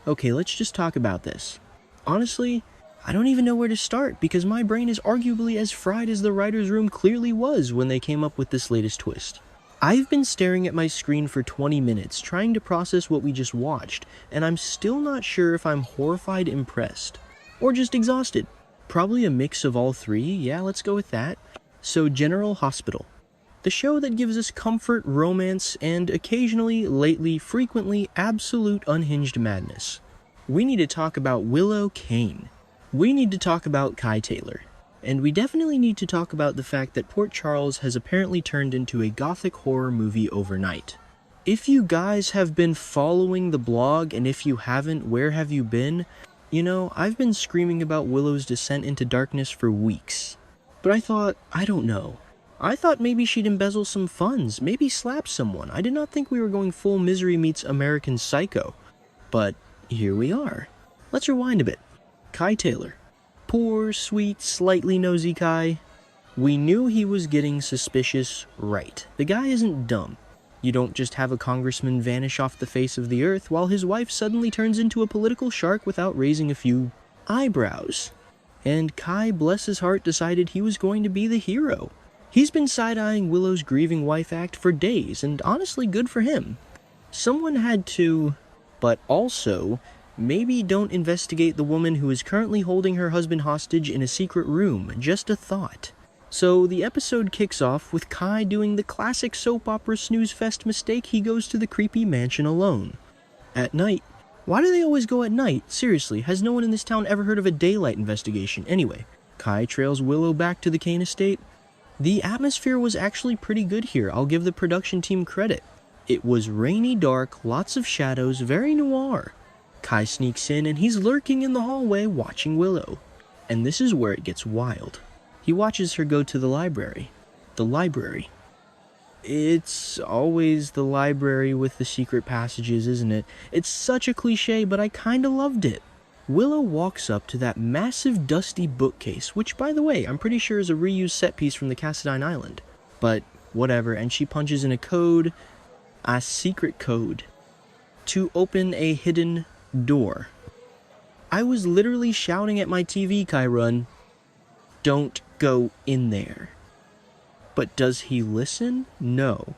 Okay, let's just talk about this. Honestly, I don't even know where to start because my brain is arguably as fried as the writer's room clearly was when they came up with this latest twist. I've been staring at my screen for 20 minutes trying to process what we just watched, and I'm still not sure if I'm horrified, impressed, or just exhausted. Probably a mix of all three, yeah, let's go with that. So, General Hospital. The show that gives us comfort, romance, and occasionally, lately, frequently, absolute unhinged madness. We need to talk about Willow Kane. We need to talk about Kai Taylor. And we definitely need to talk about the fact that Port Charles has apparently turned into a gothic horror movie overnight. If you guys have been following the blog, and if you haven't, where have you been? You know, I've been screaming about Willow's descent into darkness for weeks. But I don't know. I thought maybe she'd embezzle some funds, maybe slap someone. I did not think we were going full Misery meets American Psycho. But here we are. Let's rewind a bit. Kai Taylor. Poor, sweet, slightly nosy Kai. We knew he was getting suspicious right. The guy isn't dumb. You don't just have a congressman vanish off the face of the earth while his wife suddenly turns into a political shark without raising a few eyebrows. And Kai, bless his heart, decided he was going to be the hero. He's been side-eyeing Willow's grieving wife act for days, and honestly good for him. Someone had to, but also, maybe don't investigate the woman who is currently holding her husband hostage in a secret room, just a thought. So the episode kicks off with Kai doing the classic soap opera snooze fest mistake. He goes to the creepy mansion alone. At night. Why do they always go at night? Seriously, has no one in this town ever heard of a daylight investigation? Anyway, Kai trails Willow back to the Kane estate. The atmosphere was actually pretty good here. I'll give the production team credit. It was rainy, dark, lots of shadows, very noir. Kai sneaks in and he's lurking in the hallway watching Willow. And this is where it gets wild. He watches her go to the library. The library. It's always the library with the secret passages, isn't it? It's such a cliche, but I kinda loved it. Willow walks up to that massive dusty bookcase, which, by the way, I'm pretty sure is a reused set piece from the Cassadine Island. But whatever, and she punches in a secret code, to open a hidden door. I was literally shouting at my TV, Kai Run, "Don't go in there." But does he listen? No.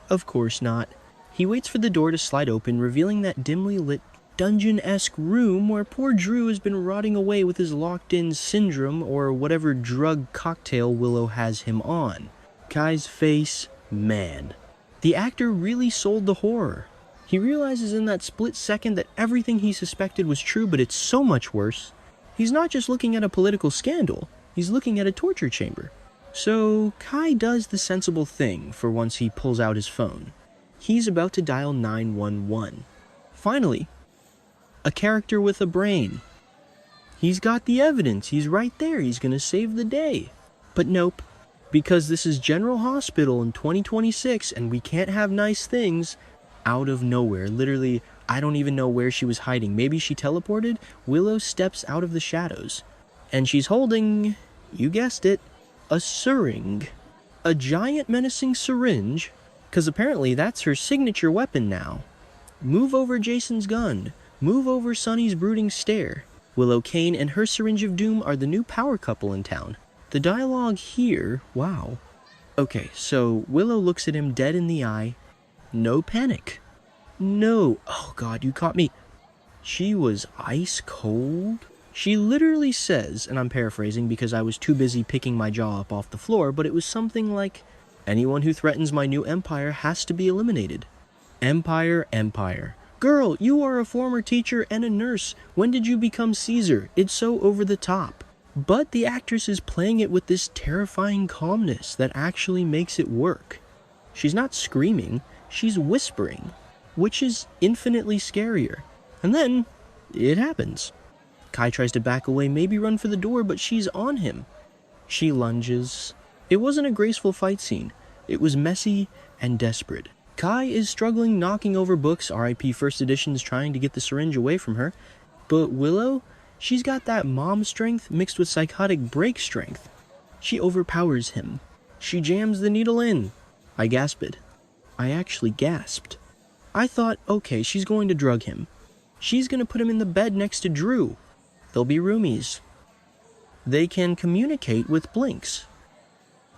Of course not. He waits for the door to slide open, revealing that dimly lit dungeon-esque room where poor Drew has been rotting away with his locked-in syndrome or whatever drug cocktail Willow has him on. Kai's face, man. The actor really sold the horror. He realizes in that split second that everything he suspected was true, but it's so much worse. He's not just looking at a political scandal, he's looking at a torture chamber. So Kai does the sensible thing for once. He pulls out his phone. He's about to dial 911. Finally, a character with a brain. He's got the evidence. He's right there. He's gonna save the day. But nope. Because this is General Hospital in 2026 and we can't have nice things, out of nowhere, literally, I don't even know where she was hiding. Maybe she teleported? Willow steps out of the shadows. And she's holding, you guessed it, a syringe. A giant menacing syringe, because apparently that's her signature weapon now. Move over Jason's gun. Move over Sunny's brooding stare. Willow Kane and her syringe of doom are the new power couple in town. The dialogue here, wow. Okay, so Willow looks at him dead in the eye. No panic. No, oh god, you caught me. She was ice cold. She literally says, and I'm paraphrasing because I was too busy picking my jaw up off the floor, but it was something like, anyone who threatens my new empire has to be eliminated. Empire, empire. Girl, you are a former teacher and a nurse. When did you become Caesar? It's so over the top. But the actress is playing it with this terrifying calmness that actually makes it work. She's not screaming, she's whispering, which is infinitely scarier. And then, it happens. Kai tries to back away, maybe run for the door, but she's on him. She lunges. It wasn't a graceful fight scene. It was messy and desperate. Kai is struggling, knocking over books, RIP First Editions, trying to get the syringe away from her. But Willow, she's got that mom strength mixed with psychotic break strength. She overpowers him. She jams the needle in. I gasped. I actually gasped. I thought, okay, she's going to drug him. She's gonna put him in the bed next to Drew. They'll be roomies. They can communicate with blinks.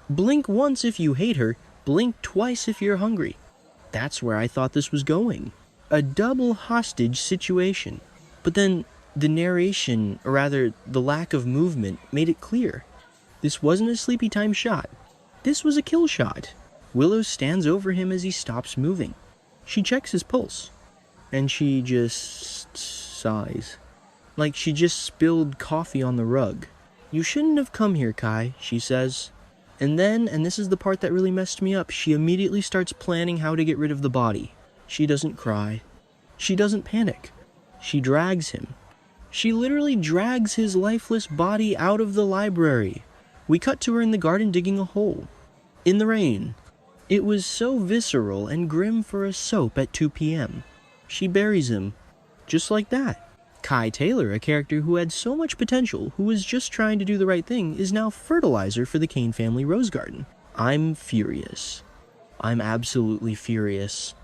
Blink once if you hate her, blink twice if you're hungry. That's where I thought this was going. A double hostage situation. But then the narration, or rather the lack of movement, made it clear. This wasn't a sleepy time shot. This was a kill shot. Willow stands over him as he stops moving. She checks his pulse. And she just sighs. Like she just spilled coffee on the rug. "You shouldn't have come here, Kai," she says. And then, and this is the part that really messed me up, she immediately starts planning how to get rid of the body. She doesn't cry. She doesn't panic. She drags him. She literally drags his lifeless body out of the library. We cut to her in the garden digging a hole. In the rain. It was so visceral and grim for a soap at 2 p.m. She buries him. Just like that. Kai Taylor, a character who had so much potential, who was just trying to do the right thing, is now fertilizer for the Kane family rose garden. I'm furious. I'm absolutely furious.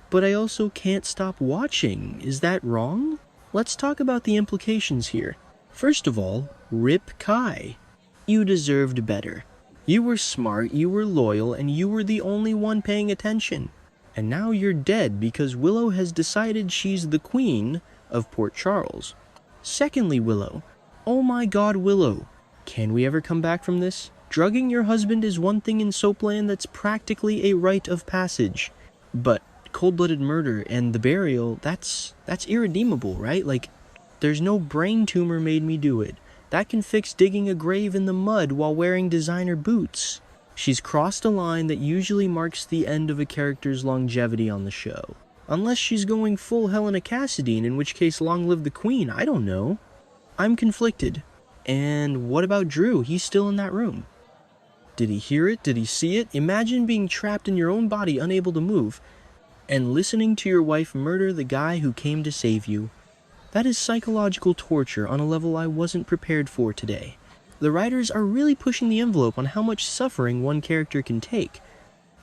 But I also can't stop watching. Is that wrong? Let's talk about the implications here. First of all, rip Kai. You deserved better. You were smart, you were loyal, and you were the only one paying attention. And now you're dead because Willow has decided she's the queen of Port Charles. Secondly, Willow. Oh my god, Willow. Can we ever come back from this? Drugging your husband is one thing in Soapland that's practically a rite of passage. But cold-blooded murder and the burial, that's irredeemable, right? Like, there's no brain tumor made me do it. That can fix digging a grave in the mud while wearing designer boots. She's crossed a line that usually marks the end of a character's longevity on the show. Unless she's going full Helena Cassadine, in which case long live the queen, I don't know. I'm conflicted. And what about Drew? He's still in that room. Did he hear it? Did he see it? Imagine being trapped in your own body, unable to move, and listening to your wife murder the guy who came to save you. That is psychological torture on a level I wasn't prepared for today. The writers are really pushing the envelope on how much suffering one character can take.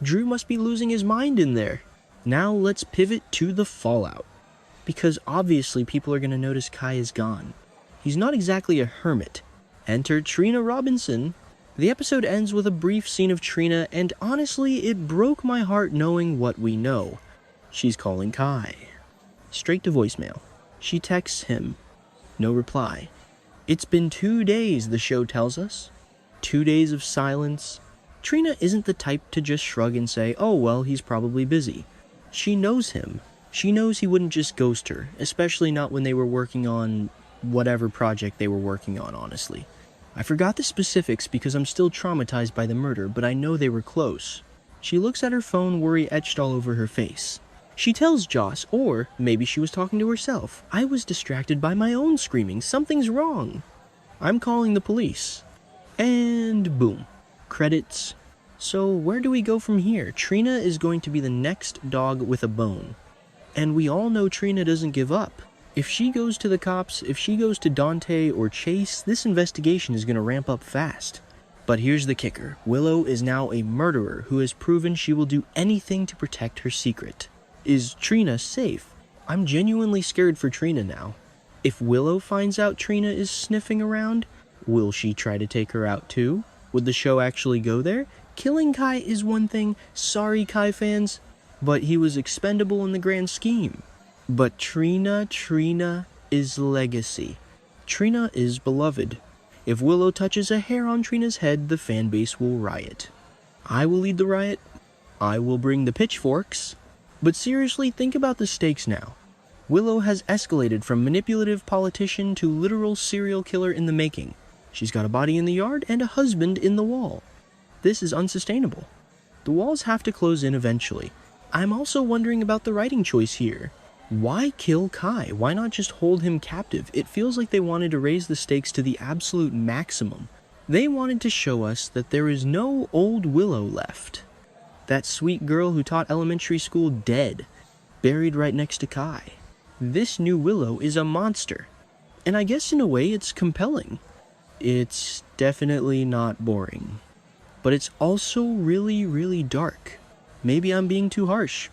Drew must be losing his mind in there. Now let's pivot to the fallout. Because obviously people are going to notice Kai is gone. He's not exactly a hermit. Enter Trina Robinson. The episode ends with a brief scene of Trina, and honestly, it broke my heart knowing what we know. She's calling Kai. Straight to voicemail. She texts him. No reply. It's been 2 days, the show tells us. 2 days of silence. Trina isn't the type to just shrug and say, oh well, he's probably busy. She knows him. She knows he wouldn't just ghost her, especially not when they were working on whatever project they were working on, honestly. I forgot the specifics because I'm still traumatized by the murder, but I know they were close. She looks at her phone, worry etched all over her face. She tells Joss, or maybe she was talking to herself, I was distracted by my own screaming, something's wrong. I'm calling the police. And boom. Credits. So where do we go from here? Trina is going to be the next dog with a bone. And we all know Trina doesn't give up. If she goes to the cops, if she goes to Dante or Chase, this investigation is going to ramp up fast. But here's the kicker. Willow is now a murderer who has proven she will do anything to protect her secret. Is Trina safe? I'm genuinely scared for Trina now. If Willow finds out Trina is sniffing around, will she try to take her out too? Would the show actually go there? Killing Kai is one thing, sorry Kai fans, but he was expendable in the grand scheme. But Trina is legacy. Trina is beloved. If Willow touches a hair on Trina's head, the fan base will riot. I will lead the riot. I will bring the pitchforks. But seriously, think about the stakes now. Willow has escalated from manipulative politician to literal serial killer in the making. She's got a body in the yard and a husband in the wall. This is unsustainable. The walls have to close in eventually. I'm also wondering about the writing choice here. Why kill Kai? Why not just hold him captive? It feels like they wanted to raise the stakes to the absolute maximum. They wanted to show us that there is no old Willow left. That sweet girl who taught elementary school dead, buried right next to Kai. This new Willow is a monster. And I guess in a way it's compelling. It's definitely not boring. But it's also really dark. Maybe I'm being too harsh.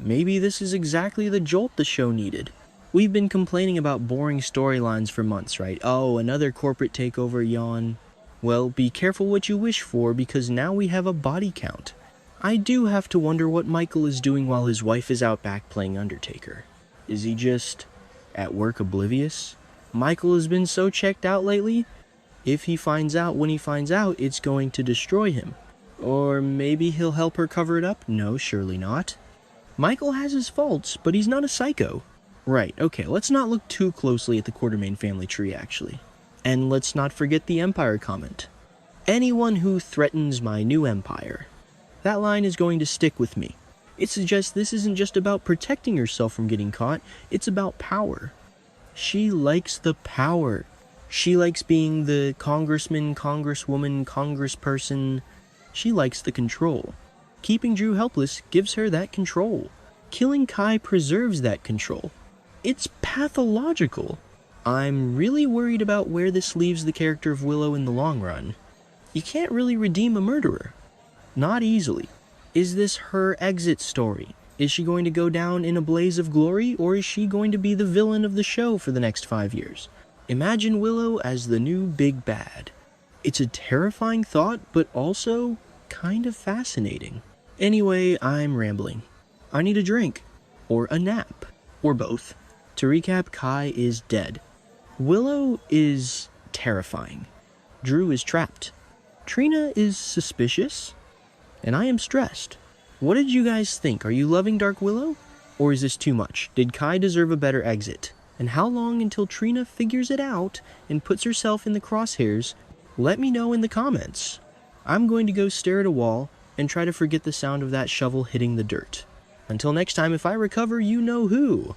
Maybe this is exactly the jolt the show needed. We've been complaining about boring storylines for months, right? Oh, another corporate takeover, yawn. Well, be careful what you wish for, because now we have a body count. I do have to wonder what Michael is doing while his wife is out back playing Undertaker. Is he just at work oblivious? Michael has been so checked out lately. If he finds out when he finds out, it's going to destroy him. Or maybe he'll help her cover it up? No, surely not. Michael has his faults, but he's not a psycho. Right, okay, let's not look too closely at the Quartermain family tree, actually. And let's not forget the Empire comment. Anyone who threatens my new empire. That line is going to stick with me. It suggests this isn't just about protecting herself from getting caught, it's about power. She likes the power. She likes being the congressman, congresswoman, congressperson. She likes the control. Keeping Drew helpless gives her that control. Killing Kai preserves that control. It's pathological. I'm really worried about where this leaves the character of Willow in the long run. You can't really redeem a murderer. Not easily. Is this her exit story? Is she going to go down in a blaze of glory, or is she going to be the villain of the show for the next 5 years? Imagine Willow as the new big bad. It's a terrifying thought, but also kind of fascinating. Anyway, I'm rambling. I need a drink. Or a nap. Or both. To recap, Kai is dead. Willow is terrifying. Drew is trapped. Trina is suspicious. And I am stressed. What did you guys think? Are you loving Dark Willow? Or is this too much? Did Kai deserve a better exit? And how long until Trina figures it out and puts herself in the crosshairs? Let me know in the comments. I'm going to go stare at a wall and try to forget the sound of that shovel hitting the dirt. Until next time, if I recover, you know who.